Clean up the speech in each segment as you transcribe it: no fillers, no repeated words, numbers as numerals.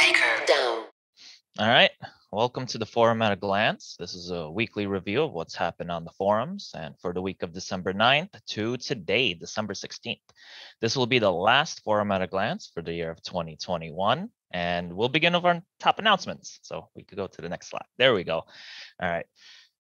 MakerDAO. All right, welcome to the Forum at a Glance. This is a weekly review of what's happened on the forums and for the week of December 9th to today, December 16th. This will be the last Forum at a Glance for the year of 2021, and we'll begin with our top announcements. So we could go to the next slide. There we go. All right,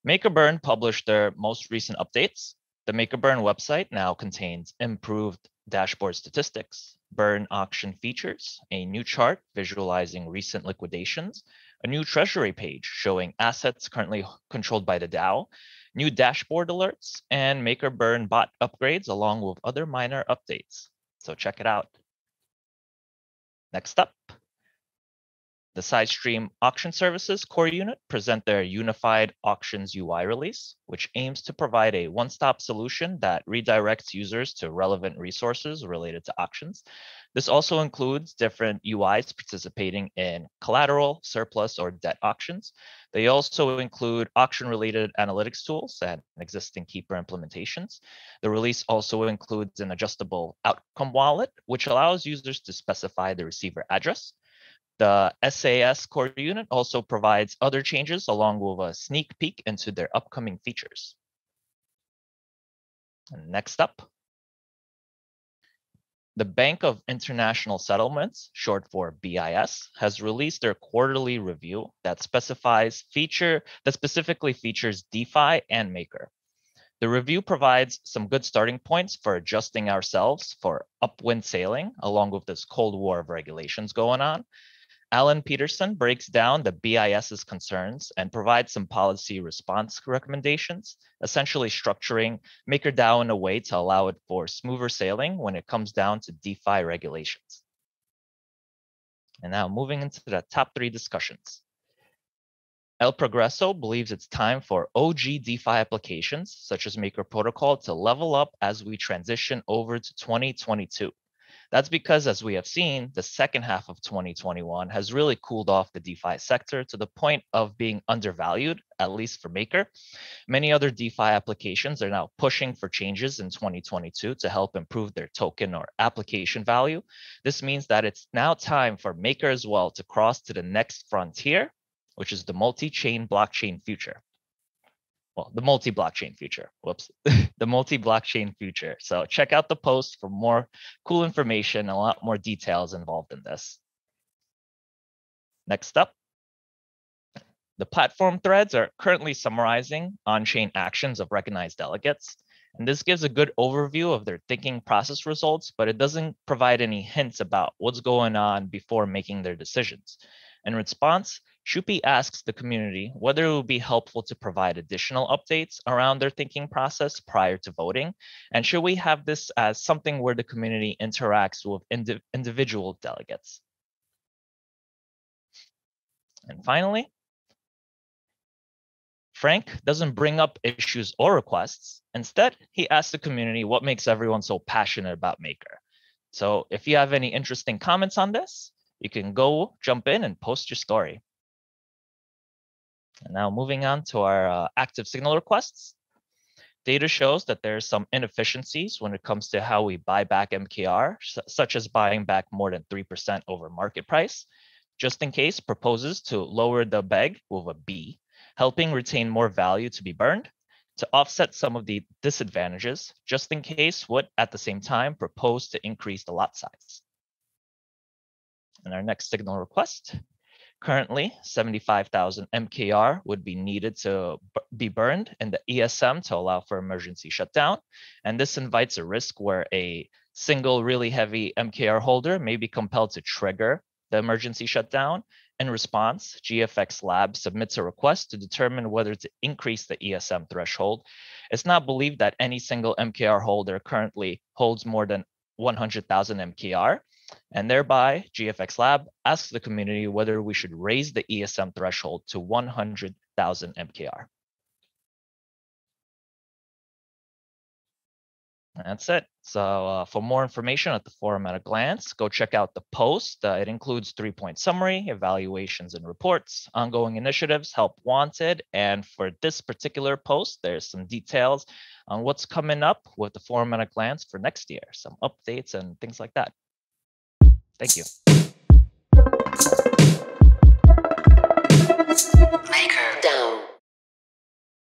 MakerBurn published their most recent updates. The MakerBurn website now contains improved dashboard statistics, burn auction features, a new chart visualizing recent liquidations, a new treasury page showing assets currently controlled by the DAO, new dashboard alerts, and MakerBurn bot upgrades along with other minor updates. So check it out. Next up, the Sidestream Auction Services core unit present their unified auctions UI release, which aims to provide a one-stop solution that redirects users to relevant resources related to auctions. This also includes different UIs participating in collateral, surplus, or debt auctions. They also include auction-related analytics tools and existing keeper implementations. The release also includes an adjustable outcome wallet, which allows users to specify the receiver address. The SAS core unit also provides other changes along with a sneak peek into their upcoming features. And next up, the Bank of International Settlements, short for BIS, has released their quarterly review that specifically features DeFi and Maker. The review provides some good starting points for adjusting ourselves for upwind sailing, along with this Cold War of regulations going on. Alan Peterson breaks down the BIS's concerns and provides some policy response recommendations, essentially structuring MakerDAO in a way to allow it for smoother sailing when it comes down to DeFi regulations. And now moving into the top 3 discussions. ElProgresso believes it's time for OG DeFi applications, such as Maker Protocol, to level up as we transition over to 2022. That's because, as we have seen, the second half of 2021 has really cooled off the DeFi sector to the point of being undervalued, at least for Maker. Many other DeFi applications are now pushing for changes in 2022 to help improve their token or application value. This means that it's now time for Maker as well to cross to the next frontier, which is the multi-chain blockchain future. Well, the multi-blockchain future, whoops, the multi-blockchain future. So check out the post for more cool information and a lot more details involved in this. Next up, the platform threads are currently summarizing on-chain actions of recognized delegates. And this gives a good overview of their thinking process results, but it doesn't provide any hints about what's going on before making their decisions. In response, Shupi asks the community whether it would be helpful to provide additional updates around their thinking process prior to voting, and should we have this as something where the community interacts with individual delegates. And finally, Frank doesn't bring up issues or requests. Instead, he asks the community what makes everyone so passionate about Maker. So if you have any interesting comments on this, you can go jump in and post your story. And now moving on to our active signal requests. Data shows that there's some inefficiencies when it comes to how we buy back MKR, such as buying back more than 3% over market price. Just in case proposes to lower the BEG with a B, helping retain more value to be burned. To offset some of the disadvantages, Just in case would at the same time propose to increase the lot size. And our next signal request. Currently, 75,000 MKR would be needed to be burned in the ESM to allow for emergency shutdown. And this invites a risk where a single really heavy MKR holder may be compelled to trigger the emergency shutdown. In response, GFX Lab submits a request to determine whether to increase the ESM threshold. It's not believed that any single MKR holder currently holds more than 100,000 MKR. And thereby, GFX Lab asks the community whether we should raise the ESM threshold to 100,000 MKR. That's it. So for more information at the forum at a glance, go check out the post. It includes 3-point summary, evaluations and reports, ongoing initiatives, help wanted. And for this particular post, there's some details on what's coming up with the forum at a glance for next year, some updates and things like that. Thank you. MakerDAO.